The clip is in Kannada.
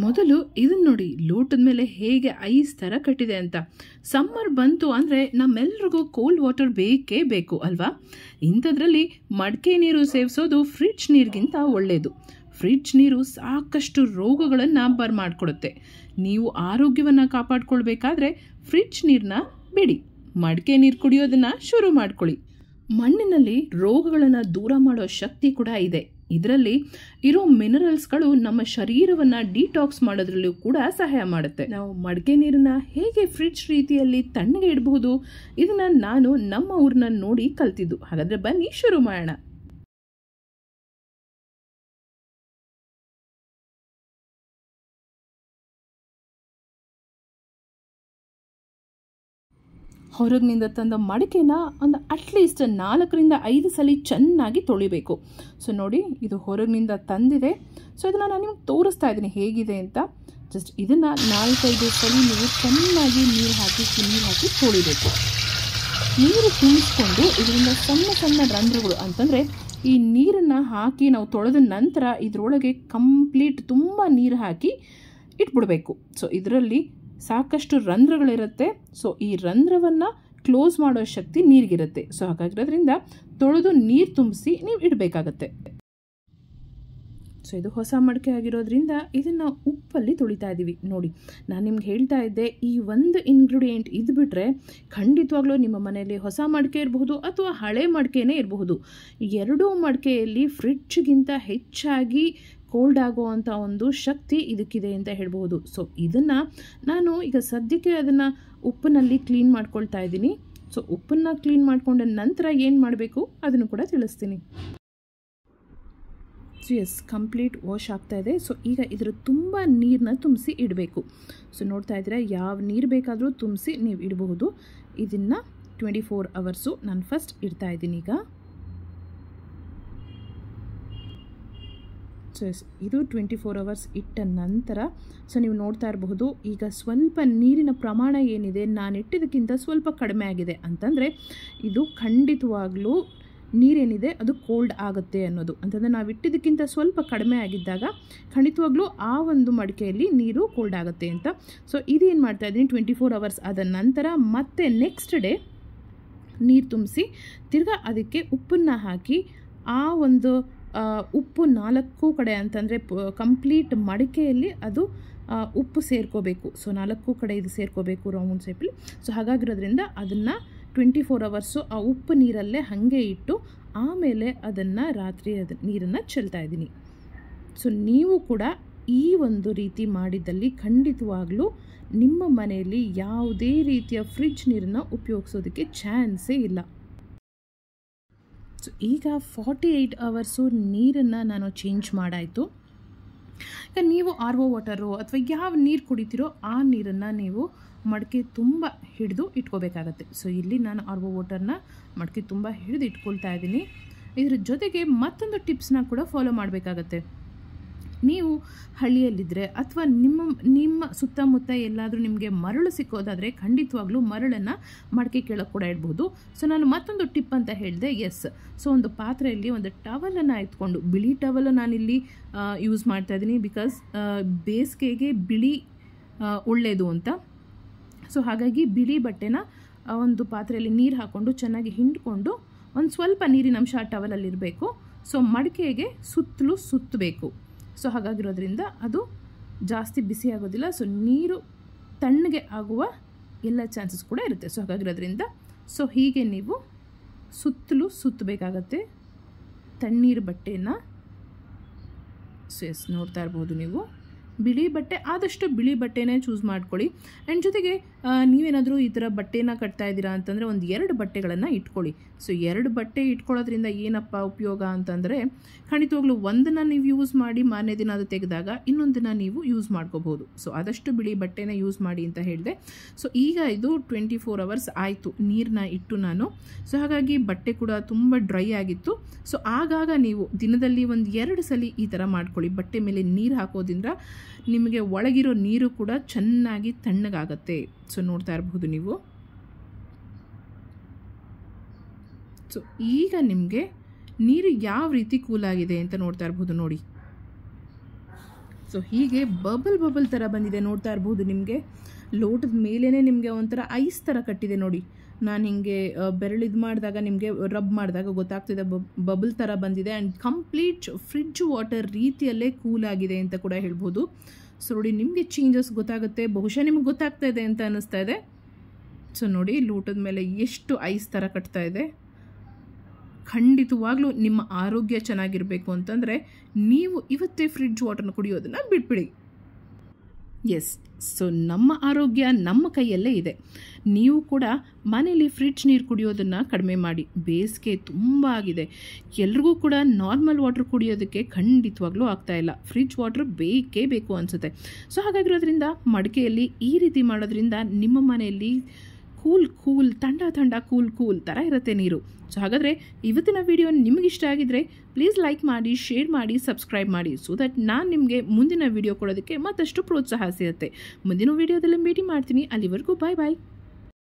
ಮೊದಲು ಇದನ್ನ ನೋಡಿ, ಲೋಟದ ಮೇಲೆ ಹೇಗೆ ಐಸ್ ಥರ ಕಟ್ಟಿದೆ ಅಂತ. ಸಮ್ಮರ್ ಬಂತು ಅಂದರೆ ನಮ್ಮೆಲ್ರಿಗೂ ಕೋಲ್ಡ್ ವಾಟರ್ ಬೇಕೇ ಬೇಕು ಅಲ್ವಾ? ಇಂಥದ್ರಲ್ಲಿ ಮಡಿಕೆ ನೀರು ಸೇವಿಸೋದು ಫ್ರಿಡ್ಜ್ ನೀರಿಗಿಂತ ಒಳ್ಳೆಯದು. ಫ್ರಿಡ್ಜ್ ನೀರು ಸಾಕಷ್ಟು ರೋಗಗಳನ್ನು ಬರಮಾಡ್ಕೊಡುತ್ತೆ. ನೀವು ಆರೋಗ್ಯವನ್ನು ಕಾಪಾಡ್ಕೊಳ್ಬೇಕಾದ್ರೆ ಫ್ರಿಡ್ಜ್ ನೀರನ್ನ ಬಿಡಿ, ಮಡಿಕೆ ನೀರು ಕುಡಿಯೋದನ್ನು ಶುರು ಮಾಡ್ಕೊಳ್ಳಿ. ಮಣ್ಣಿನಲ್ಲಿ ರೋಗಗಳನ್ನು ದೂರ ಮಾಡೋ ಶಕ್ತಿ ಕೂಡ ಇದೆ. ಇದರಲ್ಲಿ ಇರೋ ಮಿನರಲ್ಸ್ಗಳು ನಮ್ಮ ಶರೀರವನ್ನು ಡಿಟಾಕ್ಸ್ ಮಾಡೋದ್ರಲ್ಲೂ ಕೂಡ ಸಹಾಯ ಮಾಡುತ್ತೆ. ನಾವು ಮಡಿಕೆ ನೀರನ್ನ ಹೇಗೆ ಫ್ರಿಡ್ಜ್ ರೀತಿಯಲ್ಲಿ ತಣ್ಣಗೆ ಇಡಬಹುದು, ಇದನ್ನ ನಾನು ನಮ್ಮ ಊರನ್ನ ನೋಡಿ ಕಲ್ತಿದ್ದು. ಹಾಗಾದ್ರೆ ಬನ್ನಿ ಶುರು ಮಾಡೋಣ. ಹೊರಗಿನಿಂದ ತಂದ ಮಡಿಕೆನ ಒಂದು ಅಟ್ಲೀಸ್ಟ್ 4ರಿಂದ 5 ಸಲ ಚೆನ್ನಾಗಿ ತೊಳಿಬೇಕು. ಸೊ ನೋಡಿ, ಇದು ಹೊರಗಿನಿಂದ ತಂದಿದೆ. ಸೊ ಇದನ್ನು ನಾನು ನಿಮ್ಗೆ ತೋರಿಸ್ತಾ ಇದ್ದೀನಿ ಹೇಗಿದೆ ಅಂತ. ಜಸ್ಟ್ ಇದನ್ನು 4-5 ಸಲ ನೀವು ಚೆನ್ನಾಗಿ ನೀರು ಹಾಕಿ ತೊಳಿಬೇಕು. ನೀರು ತುಂಬಿಸ್ಕೊಂಡು ಇದರಿಂದ ಸಣ್ಣ ಸಣ್ಣ ರಂಧ್ರಗಳು, ಅಂತಂದರೆ ಈ ನೀರನ್ನು ಹಾಕಿ ನಾವು ತೊಳೆದ ನಂತರ ಇದರೊಳಗೆ ಕಂಪ್ಲೀಟ್ ತುಂಬ ನೀರು ಹಾಕಿ ಇಟ್ಬಿಡಬೇಕು. ಸೊ ಇದರಲ್ಲಿ ಸಾಕಷ್ಟು ರಂಧ್ರಗಳಿರುತ್ತೆ. ಸೊ ಈ ರಂಧ್ರವನ್ನು ಕ್ಲೋಸ್ ಮಾಡೋ ಶಕ್ತಿ ನೀರಿಗಿರುತ್ತೆ. ಸೊ ಹಾಗಾಗಿರೋದ್ರಿಂದ ತೊಳೆದು ನೀರು ತುಂಬಿಸಿ ನೀವು ಇಡಬೇಕಾಗತ್ತೆ. ಸೊ ಇದು ಹೊಸ ಮಡಿಕೆ ಆಗಿರೋದ್ರಿಂದ ಇದನ್ನು ಉಪ್ಪಲ್ಲಿ ತೊಳಿತಾ ಇದ್ದೀವಿ. ನೋಡಿ, ನಾನು ನಿಮ್ಗೆ ಹೇಳ್ತಾ ಇದ್ದೆ, ಈ ಒಂದು ಇಂಗ್ರೀಡಿಯೆಂಟ್ ಇದು ಬಿಟ್ಟರೆ ಖಂಡಿತವಾಗ್ಲೂ ನಿಮ್ಮ ಮನೆಯಲ್ಲಿ ಹೊಸ ಮಡಿಕೆ ಇರಬಹುದು ಅಥವಾ ಹಳೆ ಮಡಿಕೆನೇ ಇರಬಹುದು. ಎರಡೂ ಮಡಿಕೆಯಲ್ಲಿ ಫ್ರಿಡ್ಜ್ಗಿಂತ ಹೆಚ್ಚಾಗಿ ಕೋಲ್ಡ್ ಆಗುವಂಥ ಒಂದು ಶಕ್ತಿ ಇದಕ್ಕಿದೆ ಅಂತ ಹೇಳ್ಬೋದು. ಸೊ ಇದನ್ನು ನಾನು ಈಗ ಸದ್ಯಕ್ಕೆ ಅದನ್ನು ಉಪ್ಪಿನಲ್ಲಿ ಕ್ಲೀನ್ ಮಾಡ್ಕೊಳ್ತಾ ಇದ್ದೀನಿ. ಸೊ ಉಪ್ಪನ್ನು ಕ್ಲೀನ್ ಮಾಡಿಕೊಂಡ ನಂತರ ಏನು ಮಾಡಬೇಕು ಅದನ್ನು ಕೂಡ ತಿಳಿಸ್ತೀನಿ. ಸೊ ಎಸ್, ಕಂಪ್ಲೀಟ್ ವಾಶ್ ಆಗ್ತಾ ಇದೆ. ಸೊ ಈಗ ಇದರ ತುಂಬ ನೀರನ್ನ ತುಂಬಿಸಿ ಇಡಬೇಕು. ಸೊ ನೋಡ್ತಾ ಇದ್ದೀರಾ, ಯಾವ ನೀರು ಬೇಕಾದರೂ ತುಂಬಿಸಿ ನೀವು ಇಡಬಹುದು. ಇದನ್ನು 24 ಅವರ್ಸು ನಾನು ಫಸ್ಟ್ ಇಡ್ತಾ ಇದ್ದೀನಿ ಈಗ. ಸೊ ಇದು 24 ಅವರ್ಸ್ ಇಟ್ಟ ನಂತರ ಸೊ ನೀವು ನೋಡ್ತಾ ಇರಬಹುದು, ಈಗ ಸ್ವಲ್ಪ ನೀರಿನ ಪ್ರಮಾಣ ಏನಿದೆ ನಾನು ಇಟ್ಟಿದ್ದಕ್ಕಿಂತ ಸ್ವಲ್ಪ ಕಡಿಮೆ ಆಗಿದೆ. ಅಂತಂದರೆ ಇದು ಖಂಡಿತವಾಗ್ಲೂ ನೀರೇನಿದೆ ಅದು ಕೋಲ್ಡ್ ಆಗುತ್ತೆ ಅನ್ನೋದು. ಅಂತಂದರೆ ನಾವು ಇಟ್ಟಿದ್ದಕ್ಕಿಂತ ಸ್ವಲ್ಪ ಕಡಿಮೆ ಆಗಿದ್ದಾಗ ಖಂಡಿತವಾಗ್ಲೂ ಆ ಒಂದು ಮಡಿಕೆಯಲ್ಲಿ ನೀರು ಕೋಲ್ಡ್ ಆಗುತ್ತೆ ಅಂತ. ಸೊ ಇದೇನು ಮಾಡ್ತಾ ಇದ್ದೀನಿ, 24 ಅವರ್ಸ್ ಆದ ನಂತರ ಮತ್ತೆ ನೆಕ್ಸ್ಟ್ ಡೇ ನೀರು ತುಂಬಿಸಿ ತಿರ್ಗಾ ಅದಕ್ಕೆ ಉಪ್ಪನ್ನು ಹಾಕಿ ಆ ಒಂದು ಉಪ್ಪು 4 ಕಡೆ, ಅಂತಂದರೆ ಕಂಪ್ಲೀಟ್ ಮಡಿಕೆಯಲ್ಲಿ ಅದು ಉಪ್ಪು ಸೇರ್ಕೋಬೇಕು. ಸೊ 4 ಕಡೆ ಇದು ಸೇರ್ಕೋಬೇಕು ರೌಂಡ್ ಶೇಪಲ್ಲಿ. ಸೊ ಹಾಗಾಗಿರೋದ್ರಿಂದ ಅದನ್ನು 24 ಅವರ್ಸು ಆ ಉಪ್ಪು ನೀರಲ್ಲೇ ಹಾಗೆ ಇಟ್ಟು ಆಮೇಲೆ ಅದನ್ನು ರಾತ್ರಿ ನೀರನ್ನು ಚೆಲ್ತಾ ಇದ್ದೀನಿ. ಸೊ ನೀವು ಕೂಡ ಈ ಒಂದು ರೀತಿ ಮಾಡಿದ್ದಲ್ಲಿ ಖಂಡಿತವಾಗ್ಲೂ ನಿಮ್ಮ ಮನೆಯಲ್ಲಿ ಯಾವುದೇ ರೀತಿಯ ಫ್ರಿಡ್ಜ್ ನೀರನ್ನು ಉಪಯೋಗಿಸೋದಕ್ಕೆ ಚಾನ್ಸೇ ಇಲ್ಲ. ಸೊ ಈಗ 48 ಅವರ್ಸು ನೀರನ್ನು ನಾನು ಚೇಂಜ್ ಮಾಡಾಯಿತು. ಈಗ ನೀವು RO ವಾಟರು ಅಥವಾ ಯಾವ ನೀರು ಕುಡಿತೀರೋ ಆ ನೀರನ್ನು ನೀವು ಮಡಿಕೆ ತುಂಬ ಹಿಡಿದು ಇಟ್ಕೋಬೇಕಾಗತ್ತೆ. ಸೊ ಇಲ್ಲಿ ನಾನು RO ವಾಟರ್ನ ಮಡಿಕೆ ತುಂಬ ಹಿಡಿದು ಇಟ್ಕೊಳ್ತಾ ಇದ್ದೀನಿ. ಇದ್ರ ಜೊತೆಗೆ ಮತ್ತೊಂದು ಟಿಪ್ಸ್ನ ಕೂಡ ಫಾಲೋ ಮಾಡಬೇಕಾಗತ್ತೆ. ನೀವು ಹಳ್ಳಿಯಲ್ಲಿದ್ದರೆ ಅಥವಾ ನಿಮ್ಮ ಸುತ್ತಮುತ್ತ ಎಲ್ಲಾದರೂ ನಿಮಗೆ ಮರಳು ಸಿಕ್ಕೋದಾದರೆ ಖಂಡಿತವಾಗ್ಲೂ ಮರಳನ್ನು ಮಡಿಕೆ ಕೆಳಗೆ ಕೂಡ ಇಡ್ಬೋದು. ಸೊ ನಾನು ಮತ್ತೊಂದು ಟಿಪ್ ಅಂತ ಹೇಳಿದೆ. ಎಸ್, ಸೊ ಒಂದು ಪಾತ್ರೆಯಲ್ಲಿ ಒಂದು ಟವಲನ್ನು ಎತ್ಕೊಂಡು, ಬಿಳಿ ಟವಲ್ ನಾನಿಲ್ಲಿ ಯೂಸ್ ಮಾಡ್ತಾ ಇದ್ದೀನಿ. ಬಿಕಾಸ್ ಬೇಸಿಗೆಗೆ ಬಿಳಿ ಒಳ್ಳೆಯದು ಅಂತ. ಸೊ ಹಾಗಾಗಿ ಬಿಳಿ ಬಟ್ಟೆನ ಒಂದು ಪಾತ್ರೆಯಲ್ಲಿ ನೀರು ಹಾಕ್ಕೊಂಡು ಚೆನ್ನಾಗಿ ಹಿಂಡ್ಕೊಂಡು ಒಂದು ಸ್ವಲ್ಪ ನೀರಿನ ಅಂಶ ಆ ಟವಲಲ್ಲಿರಬೇಕು. ಸೊ ಮಡಿಕೆಗೆ ಸುತ್ತಲೂ ಸುತ್ತಬೇಕು. ಸೊ ಹಾಗಾಗಿರೋದ್ರಿಂದ ಅದು ಜಾಸ್ತಿ ಬಿಸಿ ಆಗೋದಿಲ್ಲ. ಸೊ ನೀರು ತಣ್ಣಗೆ ಆಗುವ ಎಲ್ಲ ಚಾನ್ಸಸ್ ಕೂಡ ಇರುತ್ತೆ. ಸೊ ಹಾಗಾಗಿರೋದ್ರಿಂದ ಸೊ ಹೀಗೆ ನೀವು ಸುತ್ತಲೂ ಸುತ್ತಬೇಕಾಗತ್ತೆ ತಣ್ಣೀರು ಬಟ್ಟೆಯನ್ನು. ಸೊ ಎಸ್, ನೋಡ್ತಾ ಇರ್ಬೋದು ನೀವು, ಬಿಳಿ ಬಟ್ಟೆ, ಆದಷ್ಟು ಬಿಳಿ ಬಟ್ಟೆನೇ ಚೂಸ್ ಮಾಡ್ಕೊಳ್ಳಿ. ಆ್ಯಂಡ್ ಜೊತೆಗೆ ನೀವೇನಾದರೂ ಈ ಥರ ಬಟ್ಟೆನ ಕಟ್ತಾ ಇದ್ದೀರಾ ಅಂತಂದರೆ ಒಂದು 2 ಬಟ್ಟೆಗಳನ್ನು ಇಟ್ಕೊಳ್ಳಿ. ಸೊ 2 ಬಟ್ಟೆ ಇಟ್ಕೊಳ್ಳೋದ್ರಿಂದ ಏನಪ್ಪ ಉಪಯೋಗ ಅಂತಂದರೆ ಖಂಡಿತವಾಗ್ಲೂ ಒಂದನ್ನು ನೀವು ಯೂಸ್ ಮಾಡಿ ಮಾರನೇ ದಿನ ಅದು ತೆಗೆದಾಗ ಇನ್ನೊಂದನ್ನು ನೀವು ಯೂಸ್ ಮಾಡ್ಕೋಬೋದು. ಸೊ ಆದಷ್ಟು ಬಿಳಿ ಬಟ್ಟೆನ ಯೂಸ್ ಮಾಡಿ ಅಂತ ಹೇಳಿದೆ. ಸೊ ಈಗ ಇದು 24 ಅವರ್ಸ್ ಆಯಿತು ನೀರನ್ನ ಇಟ್ಟು ನಾನು. ಸೊ ಹಾಗಾಗಿ ಬಟ್ಟೆ ಕೂಡ ತುಂಬ ಡ್ರೈ ಆಗಿತ್ತು. ಸೊ ಆಗಾಗ ನೀವು ದಿನದಲ್ಲಿ ಒಂದು 2 ಸಲ ಈ ಥರ ಮಾಡ್ಕೊಳ್ಳಿ. ಬಟ್ಟೆ ಮೇಲೆ ನೀರು ಹಾಕೋದ್ರಿಂದ ನಿಮಗೆ ಒಳಗಿರೋ ನೀರು ಕೂಡ ಚೆನ್ನಾಗಿ ತಣ್ಣಗಾಗತ್ತೆ. ಸೊ ನೋಡ್ತಾ ಇರಬಹುದು ನೀವು. ಸೊ ಈಗ ನಿಮಗೆ ನೀರು ಯಾವ ರೀತಿ ಕೂಲಾಗಿದೆ ಅಂತ ನೋಡ್ತಾ ಇರಬಹುದು ನೋಡಿ. ಸೊ ಹೀಗೆ ಬಬಲ್ ಥರ ಬಂದಿದೆ, ನೋಡ್ತಾ ಇರ್ಬೋದು. ನಿಮಗೆ ಲೋಟದ ಮೇಲೇ ನಿಮಗೆ ಒಂಥರ ಐಸ್ ಥರ ಕಟ್ಟಿದೆ ನೋಡಿ. ನಾನು ಹಿಂಗೆ ಬೆರಳಿದು ಮಾಡಿದಾಗ ನಿಮಗೆ ರಬ್ ಮಾಡಿದಾಗ ಗೊತ್ತಾಗ್ತಿದೆ ಬಬಲ್ ಥರ ಬಂದಿದೆ. ಆ್ಯಂಡ್ ಕಂಪ್ಲೀಟ್ ಫ್ರಿಡ್ಜ್ ವಾಟರ್ ರೀತಿಯಲ್ಲೇ ಕೂಲ್ ಆಗಿದೆ ಅಂತ ಕೂಡ ಹೇಳ್ಬೋದು. ಸೊ ನೋಡಿ, ನಿಮಗೆ ಚೇಂಜಸ್ ಗೊತ್ತಾಗುತ್ತೆ, ಬಹುಶಃ ನಿಮಗೆ ಗೊತ್ತಾಗ್ತಾ ಇದೆ ಅಂತ ಅನ್ನಿಸ್ತಾ ಇದೆ. ಸೊ ನೋಡಿ, ಲೋಟದ ಮೇಲೆ ಎಷ್ಟು ಐಸ್ ಥರ ಕಟ್ತಾ ಇದೆ. ಖಂಡಿತವಾಗ್ಲೂ ನಿಮ್ಮ ಆರೋಗ್ಯ ಚೆನ್ನಾಗಿರಬೇಕು ಅಂತಂದರೆ ನೀವು ಇವತ್ತೇ ಫ್ರಿಡ್ಜ್ ವಾಟರ್ನ ಕುಡಿಯೋದನ್ನು ಬಿಟ್ಬಿಡಿ. ಎಸ್, ಸೊ ನಮ್ಮ ಆರೋಗ್ಯ ನಮ್ಮ ಕೈಯಲ್ಲೇ ಇದೆ. ನೀವು ಕೂಡ ಮನೇಲಿ ಫ್ರಿಡ್ಜ್ ನೀರು ಕುಡಿಯೋದನ್ನು ಕಡಿಮೆ ಮಾಡಿ. ಬೇಸಿಗೆ ತುಂಬ ಆಗಿದೆ, ಎಲ್ರಿಗೂ ಕೂಡ ನಾರ್ಮಲ್ ವಾಟರ್ ಕುಡಿಯೋದಕ್ಕೆ ಖಂಡಿತವಾಗ್ಲೂ ಆಗ್ತಾಯಿಲ್ಲ. ಫ್ರಿಡ್ಜ್ ವಾಟರ್ ಬೇಕೇ ಬೇಕು ಅನಿಸುತ್ತೆ. ಸೊ ಹಾಗಾಗಿರೋದ್ರಿಂದ ಮಡಿಕೆಯಲ್ಲಿ ಈ ರೀತಿ ಮಾಡೋದ್ರಿಂದ ನಿಮ್ಮ ಮನೆಯಲ್ಲಿ ಕೂಲ್ ಥಂಡ ಕೂಲ್ ಥರ ಇರುತ್ತೆ ನೀರು. ಸೊ ಹಾಗಾದರೆ ಇವತ್ತಿನ ವಿಡಿಯೋ ನಿಮಗಿಷ್ಟ ಆಗಿದ್ರೆ ಪ್ಲೀಸ್ ಲೈಕ್ ಮಾಡಿ, ಶೇರ್ ಮಾಡಿ, ಸಬ್ಸ್ಕ್ರೈಬ್ ಮಾಡಿ, ಸೊ ದಟ್ ನಾನು ನಿಮಗೆ ಮುಂದಿನ ವಿಡಿಯೋ ಕೊಡೋದಕ್ಕೆ ಮತ್ತಷ್ಟು ಪ್ರೋತ್ಸಾಹ ಸಿಗುತ್ತೆ. ಮುಂದಿನ ವಿಡಿಯೋದಲ್ಲಿ ಭೇಟಿ ಮಾಡ್ತೀನಿ. ಅಲ್ಲಿವರೆಗೂ ಬಾಯ್.